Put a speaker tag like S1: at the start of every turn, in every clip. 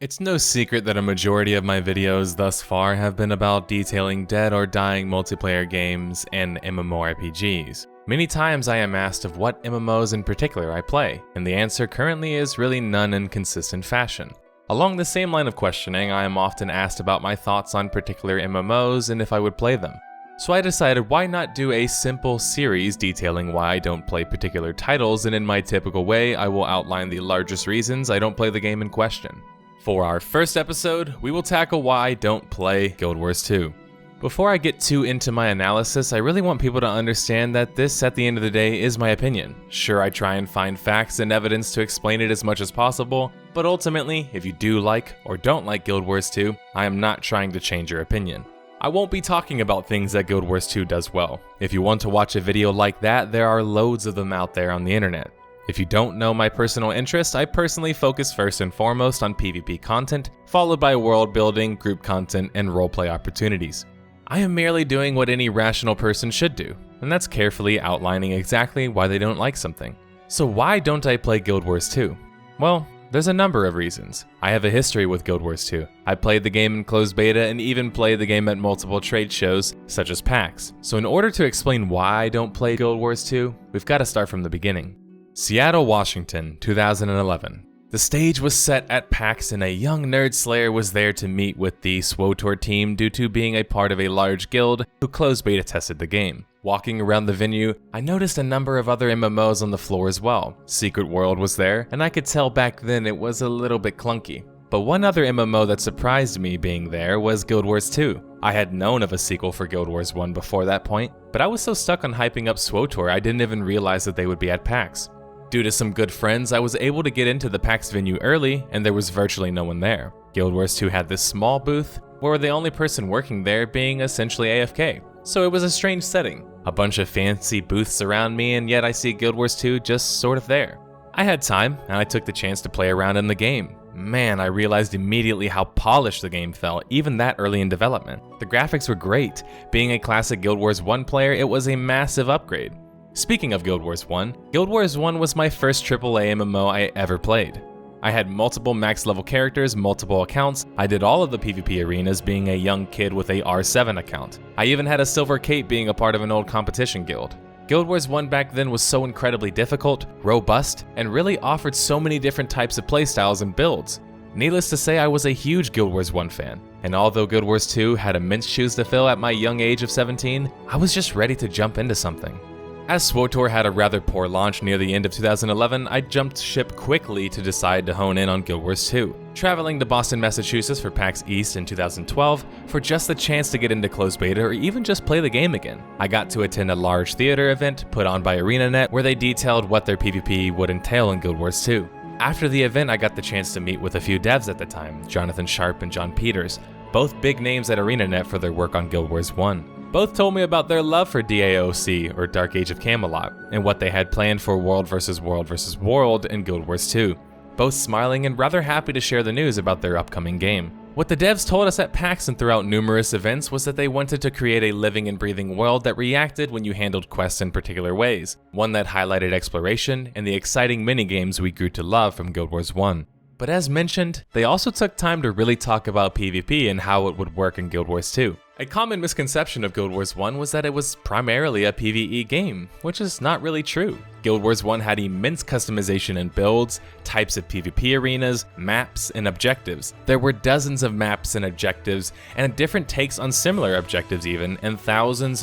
S1: It's no secret that a majority of my videos thus far have been about detailing dead or dying multiplayer games and MMORPGs. Many times I am asked of what MMOs in particular I play, and the answer currently is really none in consistent fashion. Along the same line of questioning, I am often asked about my thoughts on particular MMOs and if I would play them. So I decided why not do a simple series detailing why I don't play particular titles, and in my typical way, I will outline the largest reasons I don't play the game in question. For our first episode, we will tackle why I don't play Guild Wars 2. Before I get too into my analysis, I really want people to understand that this, at the end of the day, is my opinion. Sure, I try and find facts and evidence to explain it as much as possible, but ultimately, if you do like or don't like Guild Wars 2, I am not trying to change your opinion. I won't be talking about things that Guild Wars 2 does well. If you want to watch a video like that, there are loads of them out there on the internet. If you don't know my personal interest, I personally focus first and foremost on PvP content, followed by world building, group content, and roleplay opportunities. I am merely doing what any rational person should do, and that's carefully outlining exactly why they don't like something. So why don't I play Guild Wars 2? Well, there's a number of reasons. I have a history with Guild Wars 2. I played the game in closed beta and even played the game at multiple trade shows, such as PAX. So in order to explain why I don't play Guild Wars 2, we've got to start from the beginning. Seattle, Washington, 2011. The stage was set at PAX and a young nerdSlayer was there to meet with the SWTOR team due to being a part of a large guild who closed beta tested the game. Walking around the venue, I noticed a number of other MMOs on the floor as well. Secret World was there, and I could tell back then it was a little bit clunky. But one other MMO that surprised me being there was Guild Wars 2. I had known of a sequel for Guild Wars 1 before that point, but I was so stuck on hyping up SWTOR I didn't even realize that they would be at PAX. Due to some good friends, I was able to get into the PAX venue early, and there was virtually no one there. Guild Wars 2 had this small booth, where the only person working there being essentially AFK. So it was a strange setting. A bunch of fancy booths around me, and yet I see Guild Wars 2 just sort of there. I had time, and I took the chance to play around in the game. Man, I realized immediately how polished the game felt, even that early in development. The graphics were great. Being a classic Guild Wars 1 player, it was a massive upgrade. Speaking of Guild Wars 1, Guild Wars 1 was my first AAA MMO I ever played. I had multiple max level characters, multiple accounts. I did all of the PvP arenas being a young kid with a R7 account. I even had a silver cape being a part of an old competition guild. Guild Wars 1 back then was so incredibly difficult, robust, and really offered so many different types of playstyles and builds. Needless to say, I was a huge Guild Wars 1 fan, and although Guild Wars 2 had immense shoes to fill at my young age of 17, I was just ready to jump into something. As SWTOR had a rather poor launch near the end of 2011, I jumped ship quickly to decide to hone in on Guild Wars 2, traveling to Boston, Massachusetts for PAX East in 2012 for just the chance to get into closed beta or even just play the game again. I got to attend a large theater event put on by ArenaNet where they detailed what their PvP would entail in Guild Wars 2. After the event, I got the chance to meet with a few devs at the time, Jonathan Sharp and John Peters, both big names at ArenaNet for their work on Guild Wars 1. Both told me about their love for DAOC, or Dark Age of Camelot, and what they had planned for World vs. World vs. World in Guild Wars 2, both smiling and rather happy to share the news about their upcoming game. What the devs told us at PAX and throughout numerous events was that they wanted to create a living and breathing world that reacted when you handled quests in particular ways, one that highlighted exploration and the exciting minigames we grew to love from Guild Wars 1. But as mentioned, they also took time to really talk about PvP and how it would work in Guild Wars 2. A common misconception of Guild Wars 1 was that it was primarily a PvE game, which is not really true. Guild Wars 1 had immense customization in builds, types of PvP arenas, maps, and objectives. There were dozens of maps and objectives, and different takes on similar objectives even, and thousands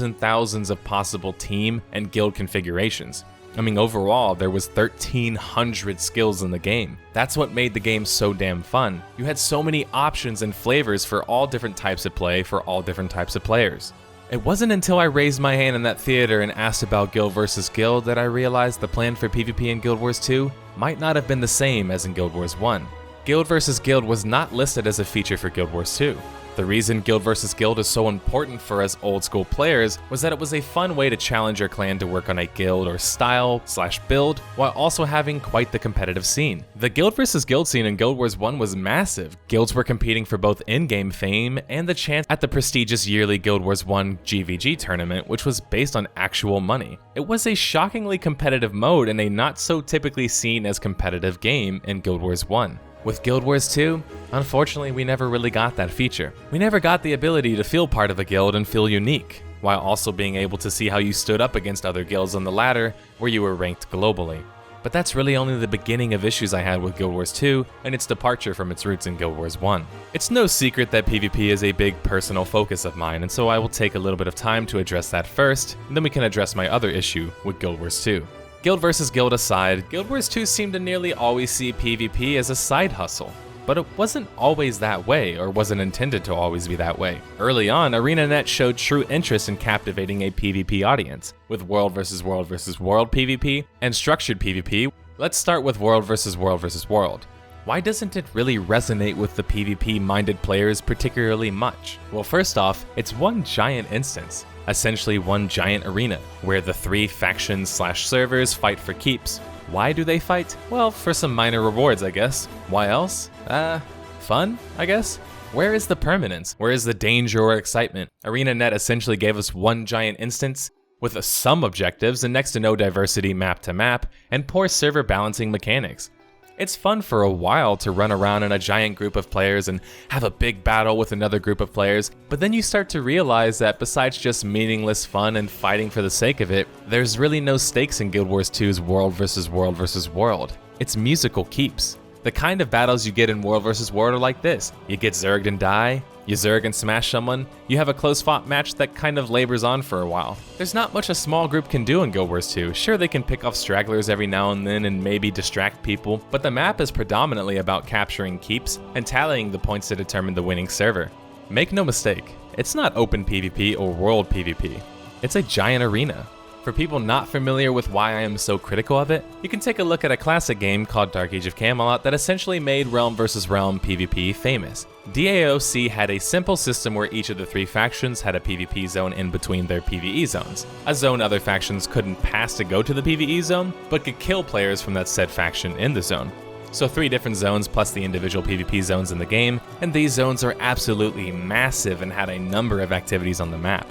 S1: of possible team and guild configurations. I mean, overall, there was 1,300 skills in the game. That's what made the game so damn fun. You had so many options and flavors for all different types of play for all different types of players. It wasn't until I raised my hand in that theater and asked about Guild vs. Guild that I realized the plan for PvP in Guild Wars 2 might not have been the same as in Guild Wars 1. Guild vs. Guild was not listed as a feature for Guild Wars 2. The reason Guild vs. Guild is so important for us old school players was that it was a fun way to challenge your clan to work on a guild or style/build while also having quite the competitive scene. The Guild vs. Guild scene in Guild Wars 1 was massive. Guilds were competing for both in-game fame and the chance at the prestigious yearly Guild Wars 1 GVG tournament, which was based on actual money. It was a shockingly competitive mode and a not so typically seen as competitive game in Guild Wars 1. With Guild Wars 2, unfortunately we never really got that feature. We never got the ability to feel part of a guild and feel unique, while also being able to see how you stood up against other guilds on the ladder where you were ranked globally. But that's really only the beginning of issues I had with Guild Wars 2 and its departure from its roots in Guild Wars 1. It's no secret that PvP is a big personal focus of mine, and so I will take a little bit of time to address that first, and then we can address my other issue with Guild Wars 2. Guild versus guild aside, Guild Wars 2 seemed to nearly always see PvP as a side hustle. But it wasn't always that way, or wasn't intended to always be that way. Early on, ArenaNet showed true interest in captivating a PvP audience, with World vs. World vs. World PvP and structured PvP. Let's start with World vs. World vs. World. Why doesn't it really resonate with the PvP-minded players particularly much? Well, first off, it's one giant instance, essentially one giant arena, where the 3 factions/servers fight for keeps. Why do they fight? Well, for some minor rewards, I guess. Why else? Fun, I guess? Where is the permanence? Where is the danger or excitement? ArenaNet essentially gave us one giant instance with some objectives and next to no diversity map to map and poor server balancing mechanics. It's fun for a while to run around in a giant group of players and have a big battle with another group of players, but then you start to realize that besides just meaningless fun and fighting for the sake of it, there's really no stakes in Guild Wars 2's World vs. World vs. World. It's musical keeps. The kind of battles you get in World vs. World are like this. You get zerged and die, you zerg and smash someone, you have a close fought match that kind of labors on for a while. There's not much a small group can do in Guild Wars 2. Sure, they can pick off stragglers every now and then and maybe distract people, but the map is predominantly about capturing keeps and tallying the points to determine the winning server. Make no mistake, it's not open PvP or world PvP. It's a giant arena. For people not familiar with why I am so critical of it, you can take a look at a classic game called Dark Age of Camelot that essentially made Realm vs. Realm PvP famous. DAOC had a simple system where each of the 3 factions had a PvP zone in between their PvE zones, a zone other factions couldn't pass to go to the PvE zone, but could kill players from that said faction in the zone. So 3 different zones plus the individual PvP zones in the game, and these zones are absolutely massive and had a number of activities on the map.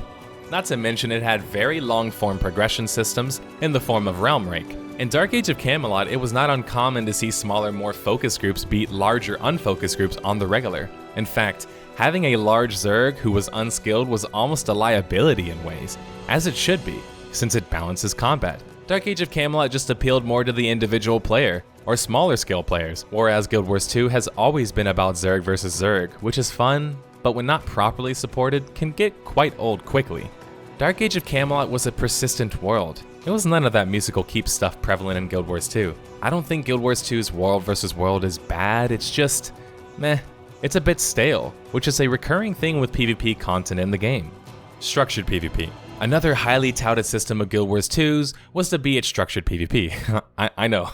S1: Not to mention it had very long-form progression systems in the form of realm rank. In Dark Age of Camelot, it was not uncommon to see smaller, more focused groups beat larger, unfocused groups on the regular. In fact, having a large Zerg who was unskilled was almost a liability in ways, as it should be, since it balances combat. Dark Age of Camelot just appealed more to the individual player, or smaller skill players, whereas Guild Wars 2 has always been about Zerg versus Zerg, which is fun, but when not properly supported, can get quite old quickly. Dark Age of Camelot was a persistent world. It was none of that musical keep stuff prevalent in Guild Wars 2. I don't think Guild Wars 2's World vs. World is bad, it's just meh. It's a bit stale, which is a recurring thing with PvP content in the game. Structured PvP. Another highly touted system of Guild Wars 2's was to be its structured PvP. I know.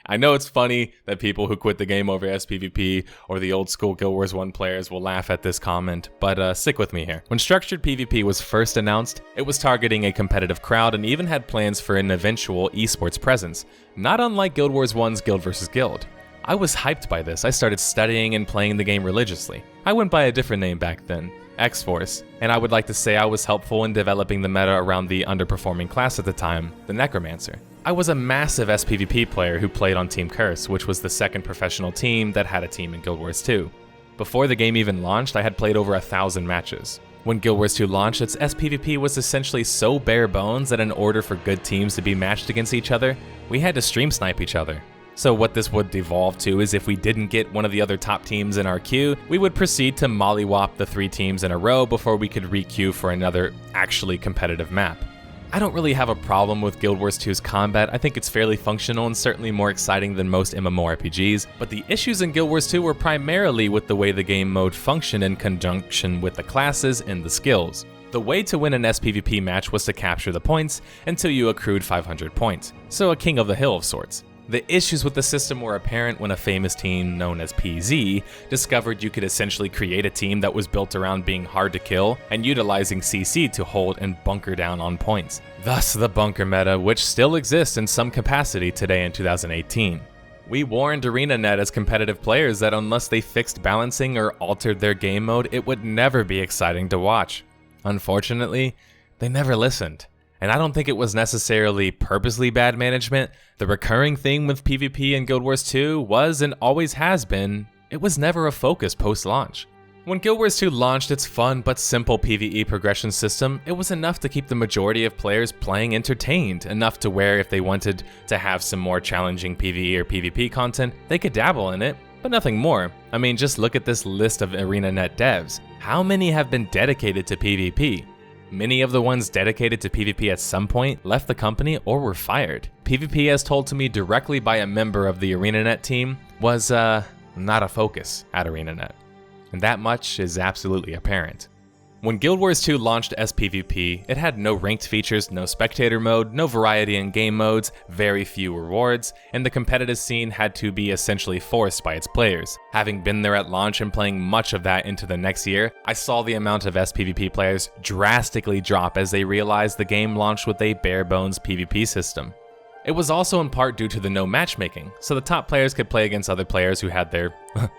S1: I know it's funny that people who quit the game over SPvP or the old school Guild Wars 1 players will laugh at this comment, but stick with me here. When structured PvP was first announced, it was targeting a competitive crowd and even had plans for an eventual esports presence, not unlike Guild Wars 1's Guild vs. Guild. I was hyped by this. I started studying and playing the game religiously. I went by a different name back then, X-Force, and I would like to say I was helpful in developing the meta around the underperforming class at the time, the Necromancer. I was a massive SPvP player who played on Team Curse, which was the second professional team that had a team in Guild Wars 2. Before the game even launched, I had played over 1,000 matches. When Guild Wars 2 launched, its SPvP was essentially so bare bones that in order for good teams to be matched against each other, we had to stream snipe each other. So what this would devolve to is if we didn't get one of the other top teams in our queue, we would proceed to mollywop the 3 teams in a row before we could re-queue for another actually competitive map. I don't really have a problem with Guild Wars 2's combat. I think it's fairly functional and certainly more exciting than most MMORPGs, but the issues in Guild Wars 2 were primarily with the way the game mode functioned in conjunction with the classes and the skills. The way to win an SPvP match was to capture the points until you accrued 500 points, so a king of the hill of sorts. The issues with the system were apparent when a famous team known as PZ discovered you could essentially create a team that was built around being hard to kill and utilizing CC to hold and bunker down on points. Thus the bunker meta, which still exists in some capacity today in 2018. We warned ArenaNet as competitive players that unless they fixed balancing or altered their game mode, it would never be exciting to watch. Unfortunately, they never listened. And I don't think it was necessarily purposely bad management. The recurring thing with PvP in Guild Wars 2 was and always has been, it was never a focus post-launch. When Guild Wars 2 launched its fun but simple PvE progression system, it was enough to keep the majority of players playing entertained, enough to where if they wanted to have some more challenging PvE or PvP content, they could dabble in it, but nothing more. I mean, just look at this list of ArenaNet devs. How many have been dedicated to PvP? Many of the ones dedicated to PvP at some point left the company or were fired. PvP, as told to me directly by a member of the ArenaNet team, was not a focus at ArenaNet. And that much is absolutely apparent. When Guild Wars 2 launched as PvP, it had no ranked features, no spectator mode, no variety in game modes, very few rewards, and the competitive scene had to be essentially forced by its players. Having been there at launch and playing much of that into the next year, I saw the amount of SPvP players drastically drop as they realized the game launched with a bare-bones PvP system. It was also in part due to the no matchmaking, so the top players could play against other players who had their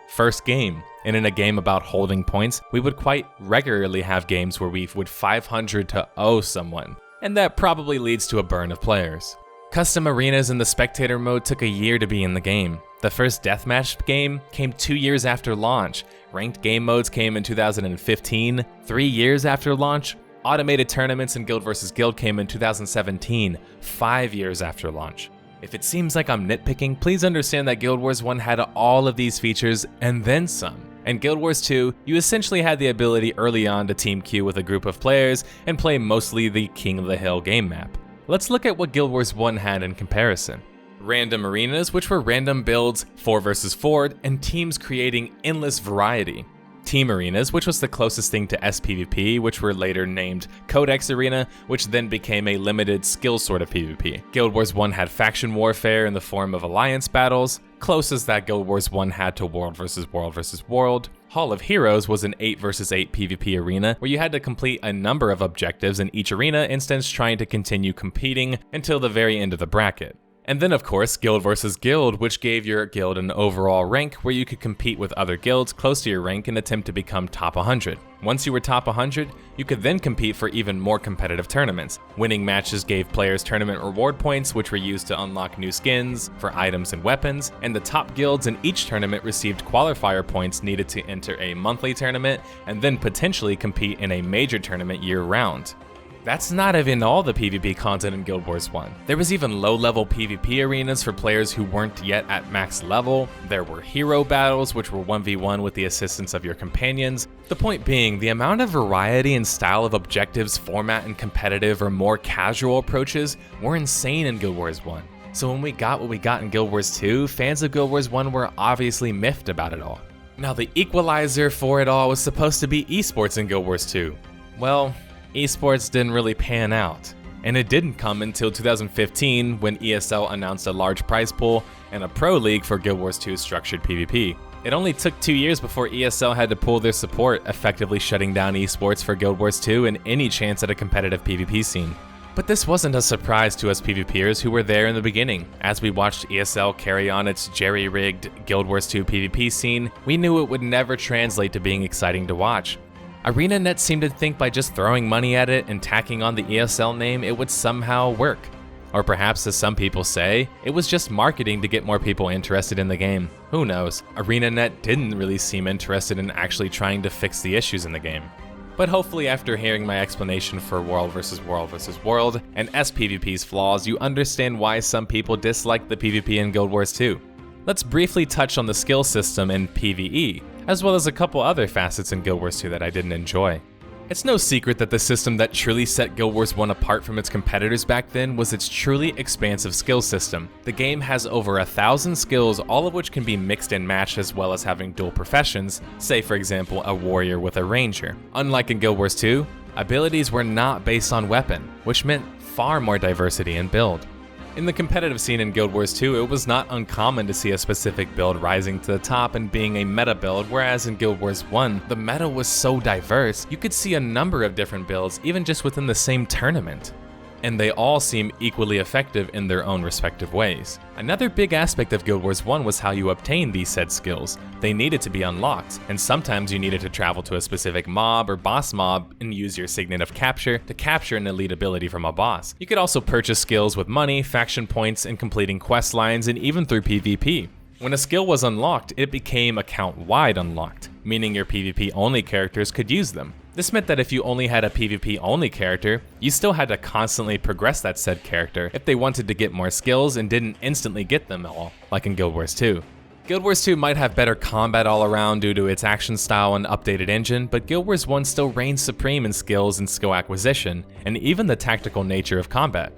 S1: first game. And in a game about holding points, we would quite regularly have games where we would 500 to 0 someone, and that probably leads to a burn of players. Custom arenas in the spectator mode took a year to be in the game. The first deathmatch game came 2 years after launch. Ranked game modes came in 2015, 3 years after launch. Automated tournaments in Guild vs. Guild came in 2017, 5 years after launch. If it seems like I'm nitpicking, please understand that Guild Wars 1 had all of these features and then some. In Guild Wars 2, you essentially had the ability early on to team queue with a group of players and play mostly the King of the Hill game map. Let's look at what Guild Wars 1 had in comparison. Random arenas, which were random builds, 4 vs 4, and teams creating endless variety. Team arenas, which was the closest thing to SPvP, which were later named Codex Arena, which then became a limited skill sort of PvP. Guild Wars 1 had faction warfare in the form of alliance battles, closest that Guild Wars 1 had to World vs. World vs. World. Hall of Heroes was an 8 vs 8 PvP arena where you had to complete a number of objectives in each arena instance, trying to continue competing until the very end of the bracket. And then of course, Guild vs. Guild, which gave your guild an overall rank where you could compete with other guilds close to your rank and attempt to become top 100. Once you were top 100, you could then compete for even more competitive tournaments. Winning matches gave players tournament reward points, which were used to unlock new skins, for items and weapons, and the top guilds in each tournament received qualifier points needed to enter a monthly tournament and then potentially compete in a major tournament year-round. That's not even all the PvP content in Guild Wars 1. There was even low-level PvP arenas for players who weren't yet at max level. There were hero battles, which were 1v1 with the assistance of your companions. The point being, the amount of variety and style of objectives, format, and competitive or more casual approaches were insane in Guild Wars 1. So when we got what we got in Guild Wars 2, fans of Guild Wars 1 were obviously miffed about it all. Now the equalizer for it all was supposed to be esports in Guild Wars 2. Well, esports didn't really pan out, and it didn't come until 2015 when ESL announced a large prize pool and a pro league for Guild Wars 2's structured PvP. It only took 2 years before ESL had to pull their support, effectively shutting down esports for Guild Wars 2 and any chance at a competitive PvP scene. But this wasn't a surprise to us PvPers who were there in the beginning. As we watched ESL carry on its jerry-rigged Guild Wars 2 PvP scene, we knew it would never translate to being exciting to watch. ArenaNet seemed to think by just throwing money at it and tacking on the ESL name, it would somehow work. Or perhaps, as some people say, it was just marketing to get more people interested in the game. Who knows? ArenaNet didn't really seem interested in actually trying to fix the issues in the game. But hopefully after hearing my explanation for World vs. World vs. World and SPvP's flaws, you understand why some people dislike the PvP in Guild Wars 2. Let's briefly touch on the skill system in PvE, as well as a couple other facets in Guild Wars 2 that I didn't enjoy. It's no secret that the system that truly set Guild Wars 1 apart from its competitors back then was its truly expansive skill system. The game has over 1,000 skills, all of which can be mixed and matched, as well as having dual professions, say for example a warrior with a ranger. Unlike in Guild Wars 2, abilities were not based on weapon, which meant far more diversity in build. In the competitive scene in Guild Wars 2, it was not uncommon to see a specific build rising to the top and being a meta build, whereas in Guild Wars 1, the meta was so diverse, you could see a number of different builds even just within the same tournament. and they all seem equally effective in their own respective ways. Another big aspect of Guild Wars 1 was how you obtained these said skills. They needed to be unlocked, and sometimes you needed to travel to a specific mob or boss mob and use your signet of capture to capture an elite ability from a boss. You could also purchase skills with money, faction points, and completing quest lines, and even through PvP. When a skill was unlocked, it became account-wide unlocked, meaning your PvP-only characters could use them. This meant that if you only had a PvP-only character, you still had to constantly progress that said character if they wanted to get more skills and didn't instantly get them all, like in Guild Wars 2. Guild Wars 2 might have better combat all around due to its action style and updated engine, but Guild Wars 1 still reigns supreme in skills and skill acquisition, and even the tactical nature of combat.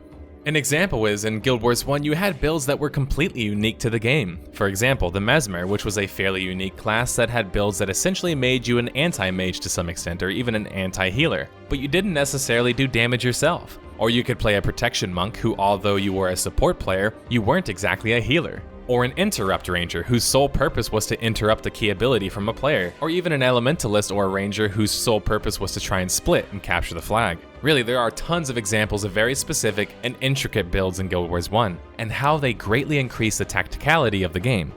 S1: An example is, in Guild Wars 1 you had builds that were completely unique to the game. For example, the Mesmer, which was a fairly unique class that had builds that essentially made you an anti-mage to some extent, or even an anti-healer, but you didn't necessarily do damage yourself. Or you could play a Protection Monk who, although you were a support player, you weren't exactly a healer. Or an Interrupt Ranger whose sole purpose was to interrupt the key ability from a player, or even an Elementalist or a Ranger whose sole purpose was to try and split and capture the flag. Really, there are tons of examples of very specific and intricate builds in Guild Wars 1, and how they greatly increase the tacticality of the game.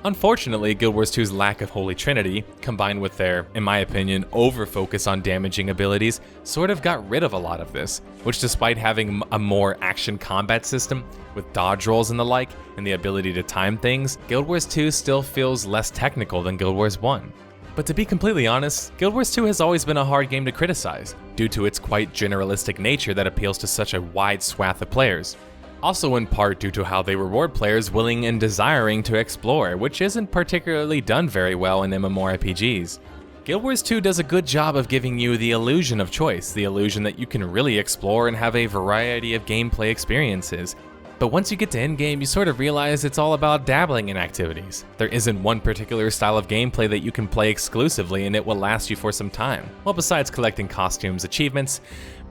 S1: Unfortunately, Guild Wars 2's lack of Holy Trinity, combined with their, in my opinion, over-focus on damaging abilities, sort of got rid of a lot of this, which despite having a more action combat system, with dodge rolls and the like, and the ability to time things, Guild Wars 2 still feels less technical than Guild Wars 1. But to be completely honest, Guild Wars 2 has always been a hard game to criticize, due to its quite generalistic nature that appeals to such a wide swath of players. Also in part due to how they reward players willing and desiring to explore, which isn't particularly done very well in MMORPGs. Guild Wars 2 does a good job of giving you the illusion of choice, the illusion that you can really explore and have a variety of gameplay experiences. But once you get to endgame, you sort of realize it's all about dabbling in activities. There isn't one particular style of gameplay that you can play exclusively and it will last you for some time. Well, besides collecting costumes, achievements,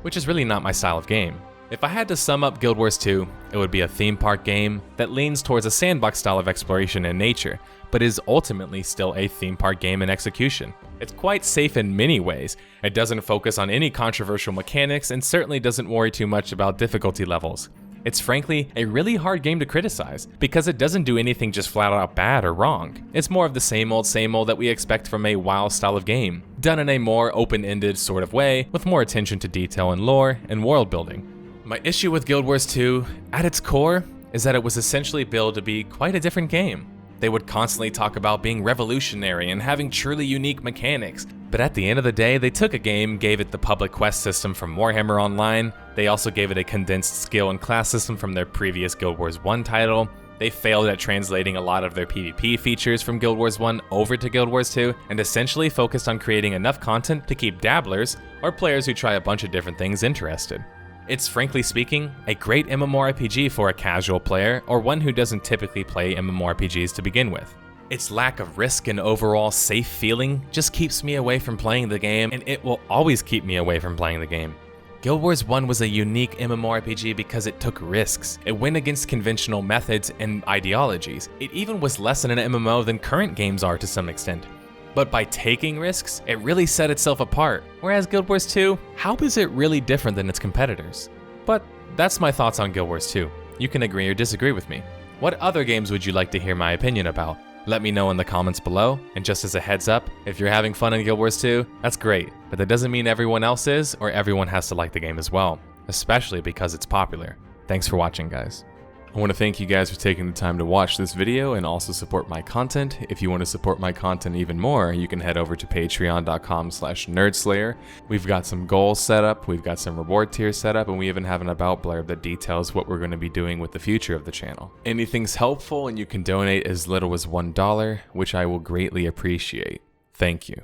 S1: which is really not my style of game. If I had to sum up Guild Wars 2, it would be a theme park game that leans towards a sandbox style of exploration and nature, but is ultimately still a theme park game in execution. It's quite safe in many ways. It doesn't focus on any controversial mechanics and certainly doesn't worry too much about difficulty levels. It's frankly a really hard game to criticize, because it doesn't do anything just flat out bad or wrong. It's more of the same old that we expect from a WoW style of game, done in a more open-ended sort of way, with more attention to detail and lore and world building. My issue with Guild Wars 2, at its core, is that it was essentially billed to be quite a different game. They would constantly talk about being revolutionary and having truly unique mechanics, but at the end of the day, they took a game, gave it the public quest system from Warhammer Online, they also gave it a condensed skill and class system from their previous Guild Wars 1 title, they failed at translating a lot of their PvP features from Guild Wars 1 over to Guild Wars 2, and essentially focused on creating enough content to keep dabblers, or players who try a bunch of different things, interested. It's, frankly speaking, a great MMORPG for a casual player or one who doesn't typically play MMORPGs to begin with. Its lack of risk and overall safe feeling just keeps me away from playing the game, and it will always keep me away from playing the game. Guild Wars 1 was a unique MMORPG because it took risks. It went against conventional methods and ideologies. It even was less an MMO than current games are to some extent. But by taking risks, it really set itself apart. Whereas Guild Wars 2, how is it really different than its competitors? But that's my thoughts on Guild Wars 2. You can agree or disagree with me. What other games would you like to hear my opinion about? Let me know in the comments below, and just as a heads up, if you're having fun in Guild Wars 2, that's great, but that doesn't mean everyone else is, or everyone has to like the game as well, especially because it's popular. Thanks for watching, guys. I want to thank you guys for taking the time to watch this video and also support my content. If you want to support my content even more, you can head over to patreon.com/nerdslayer. We've got some goals set up, we've got some reward tiers set up, and we even have an about blurb that details what we're going to be doing with the future of the channel. Anything's helpful, and you can donate as little as $1, which I will greatly appreciate. Thank you.